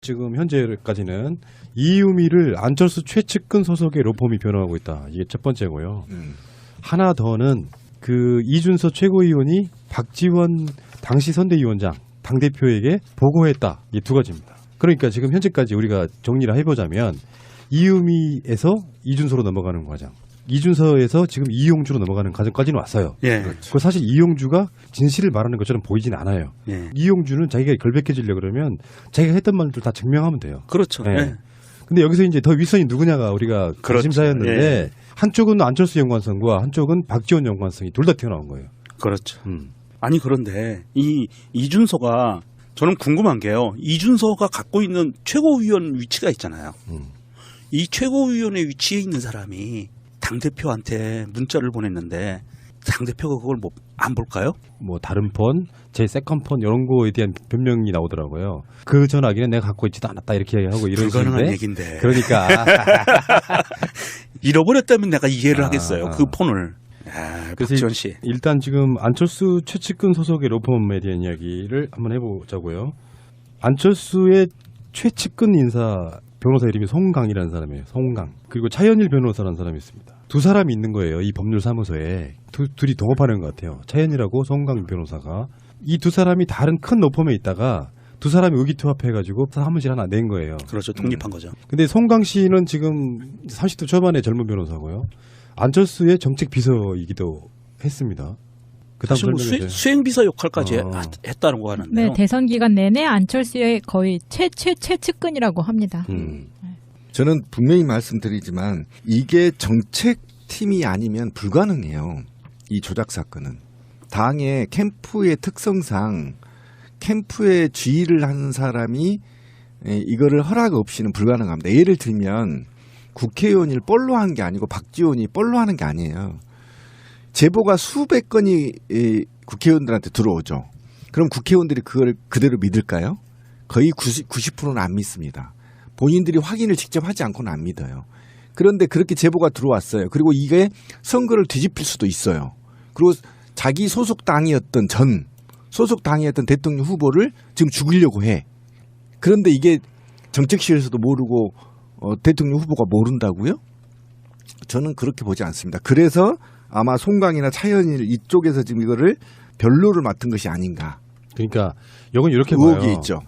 지금 현재까지는 이유미를 안철수 최측근 소속의 로펌이 변호하고 있다. 이게 첫 번째고요. 하나 더는 그 이준서 최고위원이 박지원 당시 선대위원장 당대표에게 보고했다. 이 두 가지입니다. 그러니까 지금 현재까지 우리가 정리를 해보자면 이유미에서 이준서로 넘어가는 과정, 이준서에서 지금 이용주로 넘어가는 과정까지는 왔어요. 예. 그 사실 이용주가 진실을 말하는 것처럼 보이진 않아요. 예. 이용주는 자기가 결백해지려고 그러면 자기가 했던 말들 다 증명하면 돼요. 그렇죠. 예. 예. 근데 여기서 이제 더 윗선이 누구냐가 우리가 관심사였는데 예. 한쪽은 안철수 연관성과 한쪽은 박지원 연관성이 둘 다 튀어나온 거예요. 그렇죠. 아니 그런데 이 이준서가 저는 궁금한 게요. 이준서가 갖고 있는 최고위원 위치가 있잖아요. 이 최고위원의 위치에 있는 사람이 당대표한테 문자를 보냈는데 당대표가 그걸 뭐 안 볼까요? 뭐 다른 폰, 제 세컨폰 이런 거에 대한 변명이 나오더라고요. 그 전화기는 내가 갖고 있지도 않았다 이렇게 하고 이런 불가능한 식인데 얘기인데. 그러니까 잃어버렸다면 내가 이해를 하겠어요. 그 폰을. 아, 그래서 박지원 씨. 일단 지금 안철수 최측근 소속의 로펌에 대한 이야기를 한번 해보자고요. 안철수의 최측근 인사 변호사 이름이 송강이라는 사람이에요. 송강. 그리고 차현일 변호사라는 사람이 있습니다. 두 사람이 있는 거예요. 이 법률사무소에. 둘이 동업하는 것 같아요. 차현일하고 송강 변호사가. 이 두 사람이 다른 큰 로펌에 있다가 두 사람이 의기투합해가지고 사무실 하나 낸 거예요. 그렇죠. 독립한 거죠. 근데 송강 씨는 지금 30대 초반의 젊은 변호사고요. 안철수의 정책 비서이기도 했습니다. 사실 뭐 수행비서 역할까지 했다는 거 하는데요. 네, 대선 기간 내내 안철수의 거의 최측근이라고 합니다. 저는 분명히 말씀드리지만 이게 정책팀이 아니면 불가능해요. 이 조작 사건은. 당의 캠프의 특성상 캠프에 지휘를 하는 사람이 이거를 허락 없이는 불가능합니다. 예를 들면 국회의원을 뻘로 한 게 아니고 박지원이 뻘로 하는 게 아니에요. 제보가 수백 건이 국회의원들한테 들어오죠. 그럼 국회의원들이 그걸 그대로 믿을까요? 거의 90%는 안 믿습니다. 본인들이 확인을 직접 하지 않고는 안 믿어요. 그런데 그렇게 제보가 들어왔어요. 그리고 이게 선거를 뒤집힐 수도 있어요. 그리고 자기 소속 당이었던 대통령 후보를 지금 죽이려고 해. 그런데 이게 정책실에서도 모르고 대통령 후보가 모른다고요? 저는 그렇게 보지 않습니다. 그래서 아마 송강이나 차현일 이쪽에서 지금 이거를 변로를 맡은 것이 아닌가. 그러니까 이건 이렇게 의혹이 봐요. 있죠.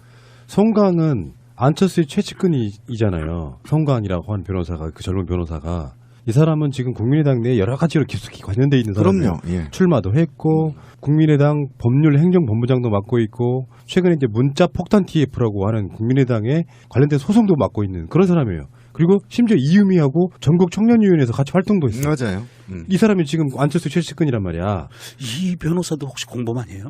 송강은 안철수의 최측근이잖아요. 송강이라고 하는 변호사가, 그 젊은 변호사가. 이 사람은 지금 국민의당 내에 여러 가지로 깊숙이 관련돼 있는 사람이에요. 그럼요. 예. 출마도 했고 국민의당 법률 행정본부장도 맡고 있고 최근에 이제 문자 폭탄 TF라고 하는 국민의당에 관련된 소송도 맡고 있는 그런 사람이에요. 그리고 심지어 이유미하고 전국 청년위원회에서 같이 활동도 했어요. 맞아요. 이 사람이 지금 안철수 최측근이란 말이야. 이 변호사도 혹시 공범아니에요?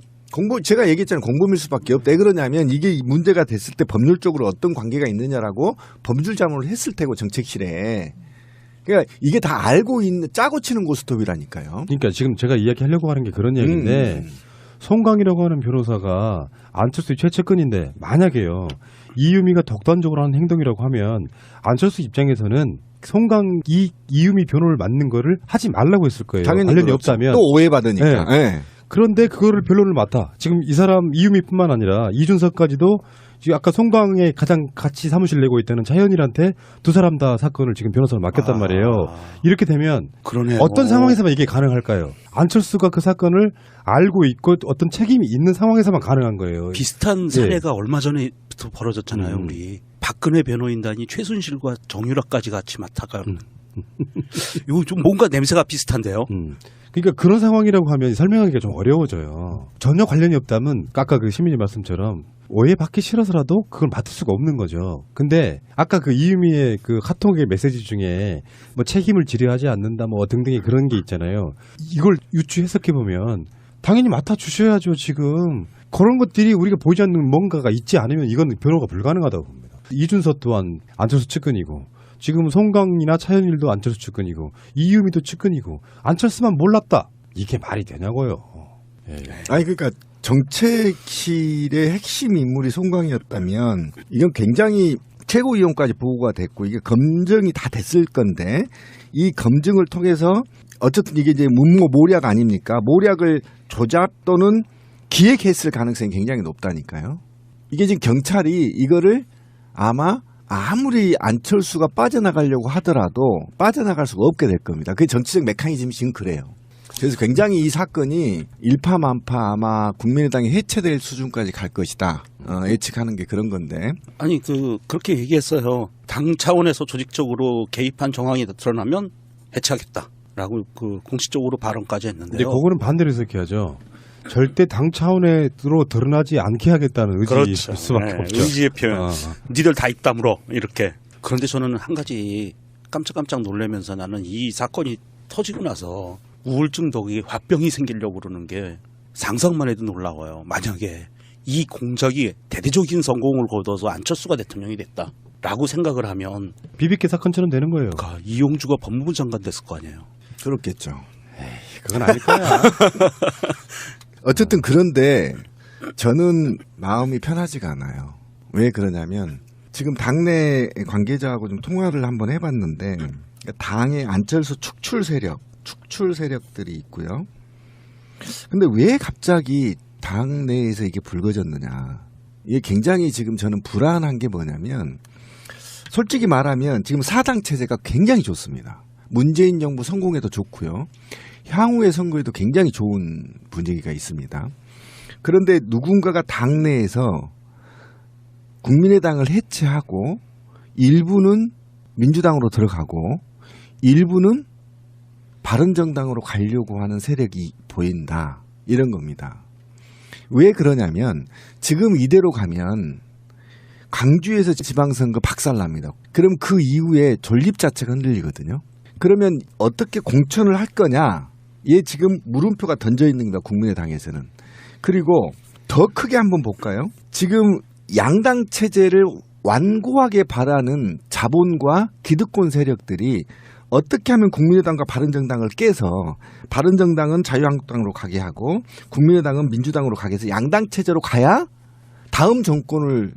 제가 얘기했잖아요. 공범일 수밖에 없다. 왜 그러냐면 이게 문제가 됐을 때 법률적으로 어떤 관계가 있느냐라고 법률 자문을 했을 테고 정책실에. 그러니까 이게 다 알고 있는 짜고 치는 고스톱이라니까요. 그러니까 지금 제가 이야기하려고 하는 게 그런 얘기인데 송강이라고 하는 변호사가 안철수의 최측근인데 만약에요. 이유미가 독단적으로 하는 행동이라고 하면 안철수 입장에서는 송강이 이유미 변호를 맡는 거를 하지 말라고 했을 거예요. 당연히 관련이 그렇죠. 없다면. 또 오해받으니까. 네. 네. 그런데 그거를 변론을 맡아. 지금 이 사람 이유미뿐만 아니라 이준석까지도 지금 아까 송강에 가장 같이 사무실 내고 있다는 차현일한테 두 사람 다 사건을 지금 변호사를 맡겼단 말이에요. 이렇게 되면 그러네요. 어떤 상황에서만 이게 가능할까요? 안철수가 그 사건을 알고 있고 어떤 책임이 있는 상황에서만 가능한 거예요. 비슷한 사례가 얼마 전에부터 벌어졌잖아요. 우리 박근혜 변호인단이 최순실과 정유라까지 같이 맡아가는. 이거 좀 뭔가 냄새가 비슷한데요. 그러니까 그런 상황이라고 하면 설명하기가 좀 어려워져요. 전혀 관련이 없다면 아까 그 시민님 말씀처럼 오해받기 싫어서라도 그걸 맡을 수가 없는 거죠. 근데 아까 그 이유미의 그 카톡의 메시지 중에 뭐 책임을 지려하지 않는다 뭐 등등의 그런 게 있잖아요. 이걸 유추 해석해 보면 당연히 맡아주셔야죠. 지금 그런 것들이 우리가 보이지 않는 뭔가가 있지 않으면 이건 변호가 불가능하다고 봅니다. 이준서 또한 안철수 측근이고 지금 송강이나 차현일도 안철수 측근이고 이유미도 측근이고 안철수만 몰랐다. 이게 말이 되냐고요. 예. 아니 그러니까 정책실의 핵심 인물이 송강이었다면 이건 굉장히 최고위원까지 보고가 됐고 이게 검증이 다 됐을 건데 이 검증을 통해서 어쨌든 이게 이제 문모 모략 아닙니까? 모략을 조작 또는 기획했을 가능성이 굉장히 높다니까요. 이게 지금 경찰이 이거를 아마 아무리 안철수가 빠져나가려고 하더라도 빠져나갈 수가 없게 될 겁니다. 그게 정치적 메커니즘이 지금 그래요. 그래서 굉장히 이 사건이 일파만파 아마 국민의당이 해체될 수준까지 갈 것이다. 예측하는 게 그런 건데. 아니 그렇게 얘기했어요. 당 차원에서 조직적으로 개입한 정황이 드러나면 해체하겠다라고 그 공식적으로 발언까지 근데 했는데요. 그거는 반대로 해석해야죠. 절대 당 차원으로 드러나지 않게 하겠다는 의지일 그렇죠. 수밖에 네, 없죠. 의지의 표현. 어. 니들 다 입 다물어 이렇게. 그런데 저는 한 가지 깜짝깜짝 놀라면서 나는 이 사건이 터지고 나서 우울증 덕이 화병이 생기려고 그러는 게 상상만 해도 놀라워요. 만약에 이 공작이 대대적인 성공을 거둬서 안철수가 대통령이 됐다라고 생각을 하면 비비케 사건처럼 되는 거예요. 이용주가 법무부 장관 됐을 거 아니에요. 그렇겠죠. 그건 아닐 거야. 어쨌든 그런데 저는 마음이 편하지가 않아요. 왜 그러냐면 지금 당내 관계자하고 좀 통화를 한번 해봤는데 당의 안철수 축출 세력들이 있고요. 근데 왜 갑자기 당내에서 이게 불거졌느냐. 이게 굉장히 지금 저는 불안한 게 뭐냐면 솔직히 말하면 지금 사당 체제가 굉장히 좋습니다. 문재인 정부 성공에도 좋고요. 향후의 선거에도 굉장히 좋은 분위기가 있습니다. 그런데 누군가가 당내에서 국민의당을 해체하고 일부는 민주당으로 들어가고 일부는 바른정당으로 가려고 하는 세력이 보인다. 이런 겁니다. 왜 그러냐면 지금 이대로 가면 광주에서 지방선거 박살납니다. 그럼 그 이후에 존립 자체가 흔들리거든요. 그러면 어떻게 공천을 할 거냐? 얘 지금 물음표가 던져 있는 겁니다. 국민의당에서는. 그리고 더 크게 한번 볼까요? 지금 양당 체제를 완고하게 바라는 자본과 기득권 세력들이 어떻게 하면 국민의당과 바른정당을 깨서 바른정당은 자유한국당으로 가게 하고 국민의당은 민주당으로 가게 해서 양당 체제로 가야 다음 정권에서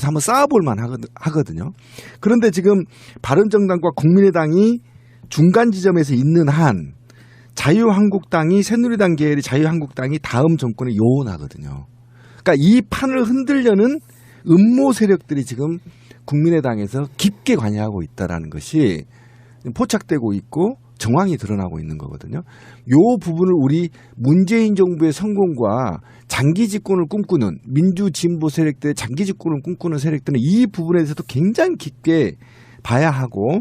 한번 쌓아볼 만 하거든요. 그런데 지금 바른정당과 국민의당이 중간 지점에서 있는 한 자유한국당이 새누리당 계열의 자유한국당이 다음 정권에 요원하거든요. 그러니까 이 판을 흔들려는 음모 세력들이 지금 국민의당에서 깊게 관여하고 있다는 것이 포착되고 있고 정황이 드러나고 있는 거거든요. 이 부분을 우리 문재인 정부의 성공과 장기 집권을 꿈꾸는 민주 진보 세력들의 장기 집권을 꿈꾸는 세력들은 이 부분에 대해서도 굉장히 깊게 봐야 하고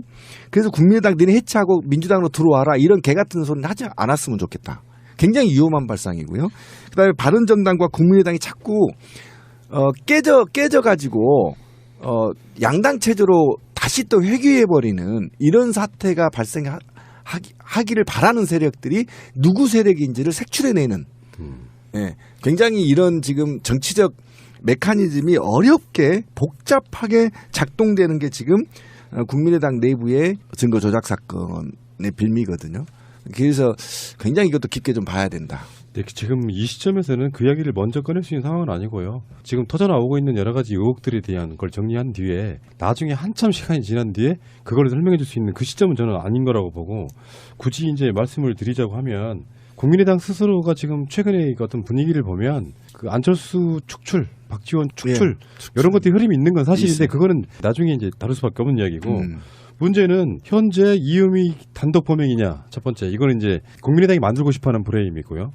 그래서 국민의당 너네 해체하고 민주당으로 들어와라 이런 개 같은 소리는 하지 않았으면 좋겠다. 굉장히 위험한 발상이고요. 그다음에 바른정당과 국민의당이 자꾸 깨져가지고 양당 체제로 다시 또 회귀해버리는 이런 사태가 발생하기를 바라는 세력들이 누구 세력인지를 색출해내는 예, 굉장히 이런 지금 정치적 메커니즘이 어렵게 복잡하게 작동되는 게 지금 국민의당 내부의 증거 조작 사건의 빌미거든요. 그래서 굉장히 이것도 깊게 좀 봐야 된다. 네, 지금 이 시점에서는 그 이야기를 먼저 꺼낼 수 있는 상황은 아니고요. 지금 터져나오고 있는 여러 가지 의혹들에 대한 걸 정리한 뒤에 나중에 한참 시간이 지난 뒤에 그걸 설명해 줄 수 있는 그 시점은 저는 아닌 거라고 보고 굳이 이제 말씀을 드리자고 하면 국민의당 스스로가 지금 최근에 어떤 분위기를 보면 그 안철수 축출, 박지원 축출 이런 것들이 흐름이 있는 건 사실인데 있어요. 그거는 나중에 이제 다룰 수밖에 없는 이야기고 문제는 현재 이음이 단독 범행이냐 첫 번째 이거는 이제 국민의당이 만들고 싶어하는 프레임이고요.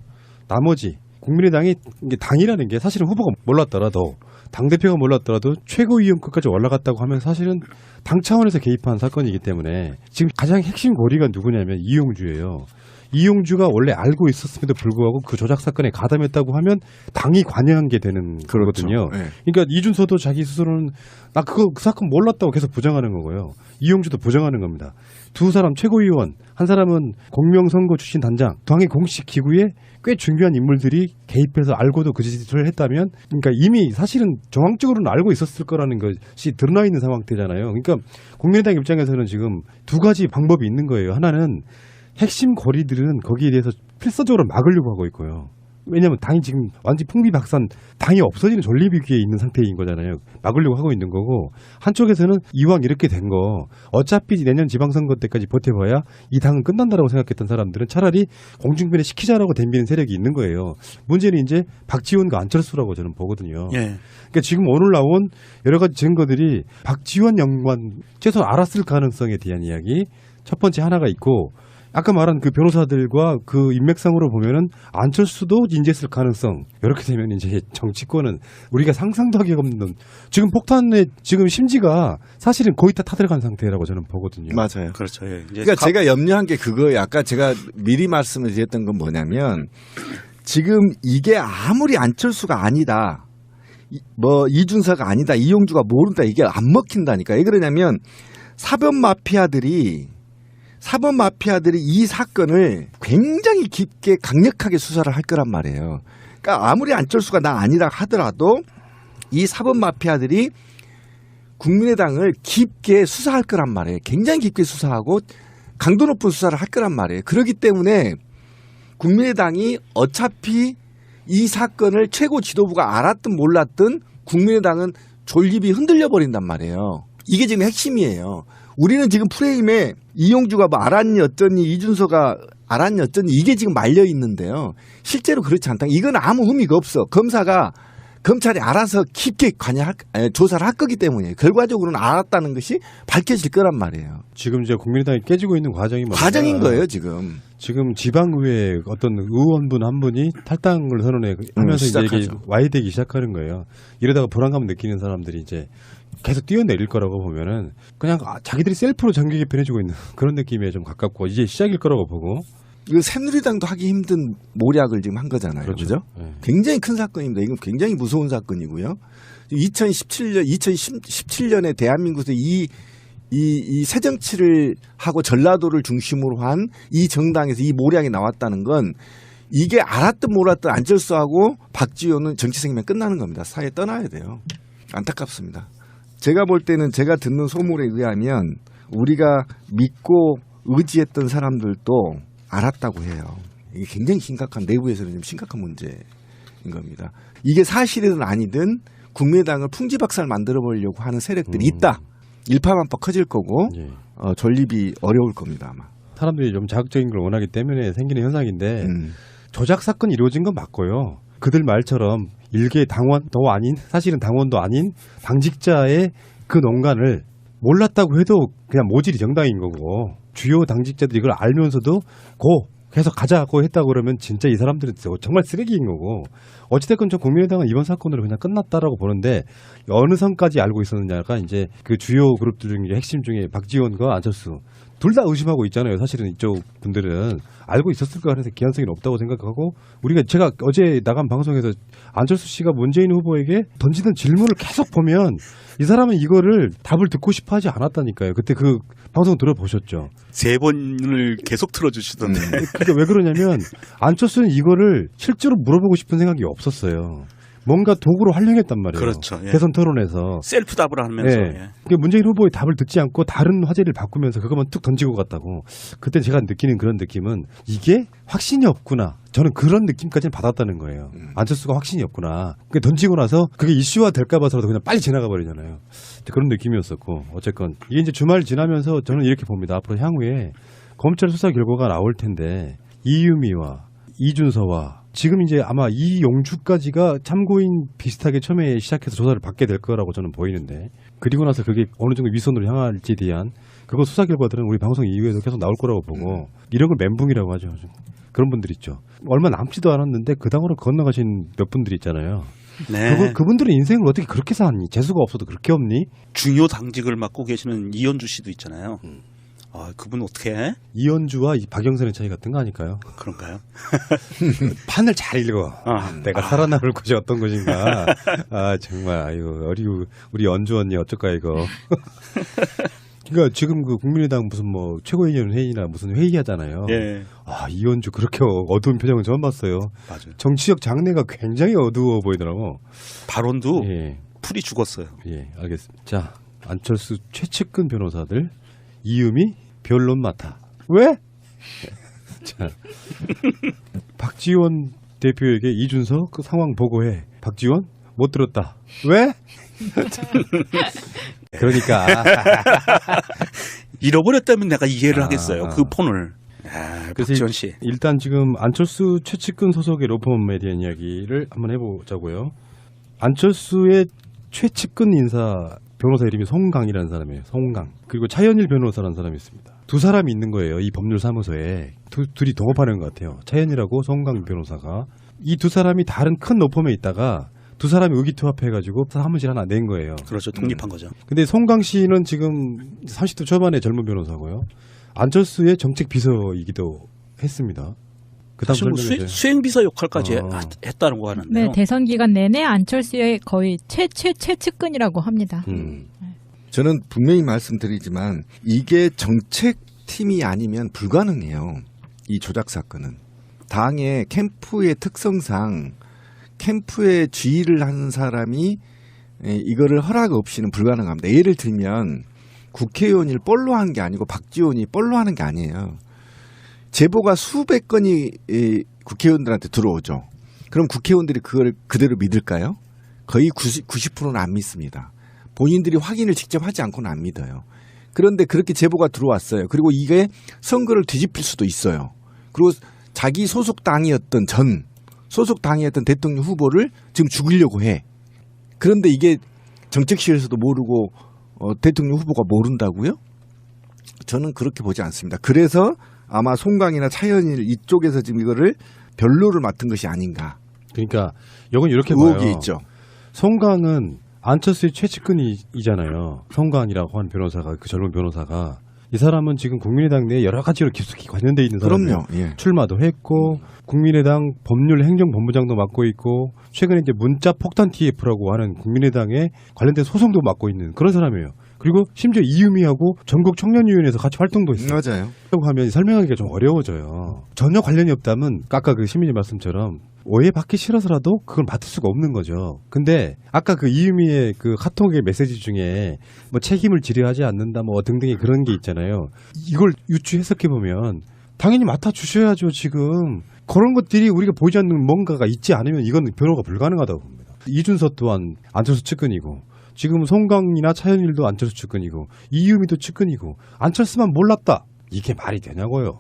나머지 국민의당이 이게 당이라는 게 사실은 후보가 몰랐더라도 당대표가 몰랐더라도 최고위원급까지 올라갔다고 하면 사실은 당 차원에서 개입한 사건이기 때문에 지금 가장 핵심 고리가 누구냐면 이용주예요. 이용주가 원래 알고 있었음에도 불구하고 그 조작 사건에 가담했다고 하면 당이 관여한 게 되는 거거든요. 네. 그러니까 이준서도 자기 스스로는 나 그 사건 몰랐다고 계속 부정하는 거고요. 이용주도 부정하는 겁니다. 두 사람 최고위원, 한 사람은 공명선거 출신 단장, 당의 공식 기구에 꽤 중요한 인물들이 개입해서 알고도 그 짓을 했다면 그러니까 이미 사실은 정황적으로는 알고 있었을 거라는 것이 드러나 있는 상황대잖아요. 그러니까 국민의당 입장에서는 지금 두 가지 방법이 있는 거예요. 하나는 핵심 고리들은 거기에 대해서 필사적으로 막으려고 하고 있고요. 왜냐하면 당이 지금 완전 풍비박산, 당이 없어지는 존립위기에 있는 상태인 거잖아요. 막으려고 하고 있는 거고, 한쪽에서는 이왕 이렇게 된 거 어차피 내년 지방선거 때까지 버텨봐야 이 당은 끝난다라고 생각했던 사람들은 차라리 공중변에 시키자라고 덤비는 세력이 있는 거예요. 문제는 이제 박지원과 안철수라고 저는 보거든요. 예. 그러니까 지금 오늘 나온 여러 가지 증거들이 박지원 연관 최소한 알았을 가능성에 대한 이야기 첫 번째 하나가 있고, 아까 말한 그 변호사들과 그 인맥상으로 보면은 안철수도 인재했을 가능성. 이렇게 되면 이제 정치권은 우리가 상상도 하기 없는, 지금 폭탄의 지금 심지가 사실은 거의 다 타들어간 상태라고 저는 보거든요. 맞아요. 그렇죠. 예. 이제 그러니까 제가 염려한 게 그거예요. 아까 제가 미리 말씀을 드렸던 건 뭐냐면 지금 이게 아무리 안철수가 아니다, 뭐 이준서가 아니다, 이용주가 모른다, 이게 안 먹힌다니까. 왜 그러냐면 사법 마피아들이 이 사건을 굉장히 깊게 강력하게 수사를 할 거란 말이에요. 그러니까 아무리 안철수가 나 아니라 하더라도 이 사법 마피아들이 국민의당을 깊게 수사할 거란 말이에요. 굉장히 깊게 수사하고 강도 높은 수사를 할 거란 말이에요. 그렇기 때문에 국민의당이 어차피 이 사건을 최고 지도부가 알았든 몰랐든 국민의당은 존립이 흔들려 버린단 말이에요. 이게 지금 핵심이에요. 우리는 지금 프레임에 이용주가 뭐 알았니 어쩌니, 이준서가 알았니 어쩌니, 이게 지금 말려 있는데요. 실제로 그렇지 않다. 이건 아무 의미가 없어. 검찰이 알아서 깊게 조사를 할 거기 때문에 결과적으로는 알았다는 것이 밝혀질 거란 말이에요. 지금 이제 국민의당이 깨지고 있는 과정이 뭐냐? 과정인 거예요, 지금. 지금 지방의회 어떤 의원분 한 분이 탈당을 선언하면서 이제 이게 와해되기 시작하는 거예요. 이러다가 불안감을 느끼는 사람들이 이제 계속 뛰어내릴 거라고 보면은 그냥 자기들이 셀프로 정계 개편해주고 있는 그런 느낌에 좀 가깝고, 이제 시작일 거라고 보고. 이거 새누리당도 하기 힘든 모략을 지금 한 거잖아요. 그렇죠? 네. 굉장히 큰 사건입니다. 이건 굉장히 무서운 사건이고요. 2017년에 대한민국에서 이 새정치를 하고 전라도를 중심으로 한 이 정당에서 이 모략이 나왔다는 건 이게 알았든 몰랐든 안철수하고 박지원은 정치 생명 끝나는 겁니다. 사회 떠나야 돼요. 안타깝습니다. 제가 볼 때는 제가 듣는 소문에 의하면 우리가 믿고 의지했던 사람들도 알았다고 해요. 이게 굉장히 심각한, 내부에서는 좀 심각한 문제인 겁니다. 이게 사실이든 아니든 국민의당을 풍지박살 만들어보려고 하는 세력들이 있다. 일파만파 커질 거고 존립이 어려울 겁니다, 아마. 사람들이 좀 자극적인 걸 원하기 때문에 생기는 현상인데 조작 사건이 이루어진 건 맞고요. 그들 말처럼 일개 당원도 아닌, 사실은 당원도 아닌 당직자의 그 농간을 몰랐다고 해도 그냥 모질이 정당인 거고, 주요 당직자들이 이걸 알면서도 계속 가자고 했다고 그러면 진짜 이 사람들은 정말 쓰레기인 거고, 어찌됐건 저 국민의당은 이번 사건으로 그냥 끝났다라고 보는데, 어느 선까지 알고 있었느냐가 이제 그 주요 그룹들 중에 핵심 중에 박지원과 안철수 둘 다 의심하고 있잖아요. 사실은 이쪽 분들은 알고 있었을 거 같아서 기한성이 없다고 생각하고, 제가 어제 나간 방송에서 안철수 씨가 문재인 후보에게 던지던 질문을 계속 보면 이 사람은 이거를 답을 듣고 싶어 하지 않았다니까요. 그때 그 방송 들어보셨죠? 3번을 계속 틀어주시던데. 그러니까 왜 그러냐면 안철수는 이거를 실제로 물어보고 싶은 생각이 없었어요. 뭔가 도구로 활용했단 말이에요. 그렇죠. 예. 대선 토론에서. 셀프 답을 하면서. 예. 그러니까 문재인 후보의 답을 듣지 않고 다른 화제를 바꾸면서 그것만 툭 던지고 갔다고. 그때 제가 느끼는 그런 느낌은 이게 확신이 없구나. 저는 그런 느낌까지는 받았다는 거예요. 안철수가 확신이 없구나. 그게 던지고 나서 그게 이슈화 될까 봐서라도 그냥 빨리 지나가 버리잖아요. 그런 느낌이었었고, 어쨌건 이게 이제 주말 지나면서 저는 이렇게 봅니다. 앞으로 향후에 검찰 수사 결과가 나올 텐데 이유미와 이준서와 지금 이제 아마 이용주까지가 참고인 비슷하게 처음에 시작해서 조사를 받게 될 거라고 저는 보이는데, 그리고 나서 그게 어느 정도 위선으로 향할지에 대한 그거 수사 결과들은 우리 방송 이후에도 계속 나올 거라고 보고, 이런 걸 멘붕이라고 하죠. 그런 분들 있죠. 얼마 남지도 않았는데 그 당으로 건너가신 몇 분들 있잖아요. 네. 그분들은 인생을 어떻게 그렇게 사니? 재수가 없어도 그렇게 없니? 중요 당직을 맡고 계시는 이현주 씨도 있잖아요. 그분 어떻게 해? 이현주와 박영선의 차이 같은 거 아닐까요? 그런가요? 판을 잘 읽어. 내가 살아남을 곳이 어떤 곳인가. 정말 아이고 우리 연주 언니 어쩔까 이거. 그러니까 지금 그 국민의당 무슨 뭐 최고위원 회의나 무슨 회의하잖아요. 예. 이현주 그렇게 어두운 표정은 처음 봤어요. 맞아요. 정치적 장래가 굉장히 어두워 보이더라고. 발언도 예. 풀이 죽었어요. 예, 알겠습니다. 자, 안철수 최측근 변호사들 이유미 변론 맡아. 왜? 자, 박지원 대표에게 이준석 그 상황 보고해. 박지원 못 들었다. 왜? 그러니까 잃어버렸다면 내가 이해를 하겠어요. 그 폰을. 그래서 박지원 씨. 일단 지금 안철수 최측근 소속의 로펌에 대한 이야기를 한번 해보자고요. 안철수의 최측근 인사 변호사 이름이 송강이라는 사람이에요. 송강. 그리고 차현일 변호사라는 사람이 있습니다. 두 사람이 있는 거예요. 이 법률사무소에. 둘이 동업하는 것 같아요. 차현일하고 송강 변호사가. 이 두 사람이 다른 큰 로펌에 있다가 두 사람이 의기투합해가지고 사무실 하나 낸 거예요. 그렇죠. 독립한 거죠. 근데 송강 씨는 지금 30대 초반의 젊은 변호사고요. 안철수의 정책 비서이기도 했습니다. 그다음 사실 뭐 수행비서 역할까지 했다는 거 하는데요. 네, 대선 기간 내내 안철수의 거의 최측근이라고 합니다. 저는 분명히 말씀드리지만 이게 정책팀이 아니면 불가능해요. 이 조작 사건은. 당의 캠프의 특성상 캠프에 지휘를 하는 사람이 이거를 허락 없이는 불가능합니다. 예를 들면 국회의원을 뻘로 한 게 아니고 박지원이 뻘로 하는 게 아니에요. 제보가 수백 건이 국회의원들한테 들어오죠. 그럼 국회의원들이 그걸 그대로 믿을까요? 거의 90%는 안 믿습니다. 본인들이 확인을 직접 하지 않고는 안 믿어요. 그런데 그렇게 제보가 들어왔어요. 그리고 이게 선거를 뒤집힐 수도 있어요. 그리고 자기 소속 당이었던 대통령 후보를 지금 죽이려고 해. 그런데 이게 정책실에서도 모르고 대통령 후보가 모른다고요? 저는 그렇게 보지 않습니다. 그래서 아마 송강이나 차현일 이쪽에서 지금 이거를 변로를 맡은 것이 아닌가. 그러니까 이건 이렇게 의혹이 봐요. 있죠. 송강은 안철수의 최측근이잖아요. 송강이라고 하는 변호사가, 그 젊은 변호사가. 이 사람은 지금 국민의당 내에 여러 가지로 깊숙이 관련돼 있는 사람이에요. 그럼요. 예. 출마도 했고 국민의당 법률 행정본부장도 맡고 있고 최근에 이제 문자 폭탄 TF라고 하는 국민의당에 관련된 소송도 맡고 있는 그런 사람이에요. 그리고 심지어 이유미하고 전국 청년위원회에서 같이 활동도 했어요. 맞아요. 라고 하면 설명하기가 좀 어려워져요. 전혀 관련이 없다면 아까 그 시민님 말씀처럼 오해받기 싫어서라도 그걸 맡을 수가 없는 거죠. 근데 아까 그 이유미의 그 카톡의 메시지 중에 뭐 책임을 지려하지 않는다 뭐 등등의 그런 게 있잖아요. 이걸 유추 해석해 보면 당연히 맡아주셔야죠. 지금 그런 것들이 우리가 보이지 않는 뭔가가 있지 않으면 이건 변호가 불가능하다고 봅니다. 이준석 또한 안철수 측근이고 지금 송강이나 차현일도 안철수 측근이고 이유미도 측근이고 안철수만 몰랐다. 이게 말이 되냐고요.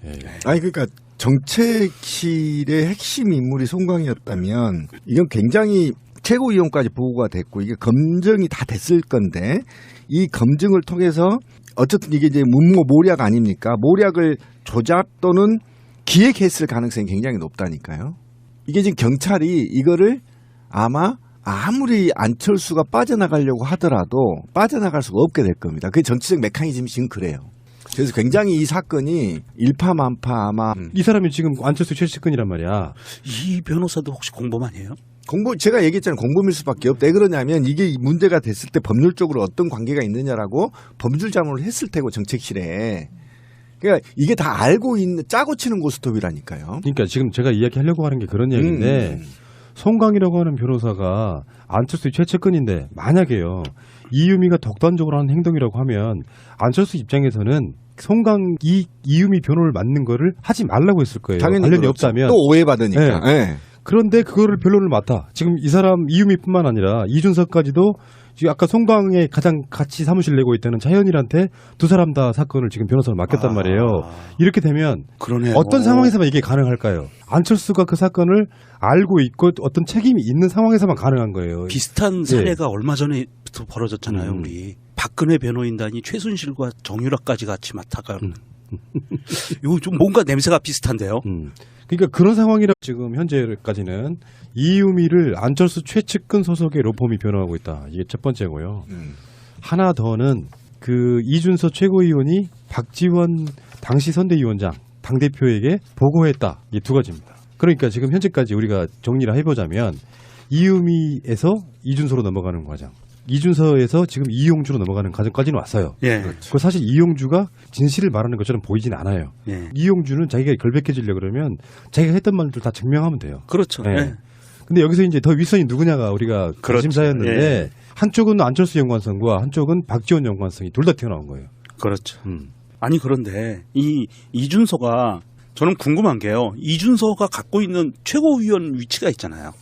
예. 아니 그러니까 정책실의 핵심 인물이 송강이었다면 이건 굉장히 최고위원까지 보고가 됐고 이게 검증이 다 됐을 건데 이 검증을 통해서 어쨌든 이게 이제 문모 모략 아닙니까? 모략을 조작 또는 기획했을 가능성이 굉장히 높다니까요. 이게 지금 경찰이 이거를 아무리 안철수가 빠져나가려고 하더라도 빠져나갈 수가 없게 될 겁니다. 그게 정치적 메커니즘이 지금 그래요. 그래서 굉장히 이 사건이 일파만파 아마 이 사람이 지금 안철수 최측근이란 말이야. 이 변호사도 혹시 공범아니에요? 제가 얘기했잖아요. 공범일 수밖에 없다. 왜 그러냐면 이게 문제가 됐을 때 법률적으로 어떤 관계가 있느냐라고 법률 자문을 했을 테고 정책실에. 그러니까 이게 다 알고 있는 짜고 치는 고스톱이라니까요. 그러니까 지금 제가 이야기하려고 하는 게 그런 얘기인데 송강이라고 하는 변호사가 안철수의 최측근인데 만약에요. 이유미가 독단적으로 하는 행동이라고 하면 안철수 입장에서는 이유미 변호를 맡는 거를 하지 말라고 했을 거예요. 당연히 관련이 그렇죠. 없다면. 또 오해받으니까. 네. 네. 그런데 그거를 변론을 맡아. 지금 이 사람 이유미뿐만 아니라 이준석까지도 지금 아까 송강에 가장 같이 사무실 내고 있다는 차현일한테 두 사람 다 사건을 지금 변호사를 맡겼단 말이에요. 이렇게 되면 그러네요. 어떤 상황에서만 이게 가능할까요? 안철수가 그 사건을 알고 있고 어떤 책임이 있는 상황에서만 가능한 거예요. 비슷한 사례가 얼마 전에부터 벌어졌잖아요. 우리 박근혜 변호인단이 최순실과 정유라까지 같이 맡아가는. 이거 좀 뭔가 냄새가 비슷한데요. 그러니까 그런 상황이라 지금 현재까지는 이유미를 안철수 최측근 소속의 로펌이 변호하고 있다. 이게 첫 번째고요. 하나 더는 그 이준석 최고위원이 박지원 당시 선대위원장 당대표에게 보고했다. 이 두 가지입니다. 그러니까 지금 현재까지 우리가 정리를 해보자면 이유미에서 이준서로 넘어가는 과정. 이준서에서 지금 이용주로 넘어가는 과정까지는 왔어요. 예. 그 사실 이용주가 진실을 말하는 것처럼 보이진 않아요. 예. 이용주는 자기가 결백해지려고 그러면 자기가 했던 말들 다 증명하면 돼요. 그렇죠. 예. 예. 근데 여기서 이제 더 윗선이 누구냐가 우리가 관심사였는데 예. 한쪽은 안철수 연관성과 한쪽은 박지원 연관성이 둘 다 튀어나온 거예요. 그렇죠. 아니 그런데 이 이준서가 저는 궁금한 게요. 이준서가 갖고 있는 최고위원 위치가 있잖아요.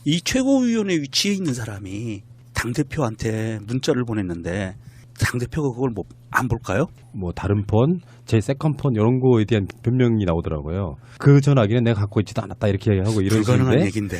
이 최고위원의 위치에 있는 사람이 당대표한테 문자를 보냈는데 당대표가 그걸 뭐 안 볼까요? 뭐 다른 폰, 제 세컨폰 이런 거에 대한 변명이 나오더라고요. 그 전화기는 내가 갖고 있지도 않았다 이렇게 하고 이런 불가능한 식인데 얘기인데.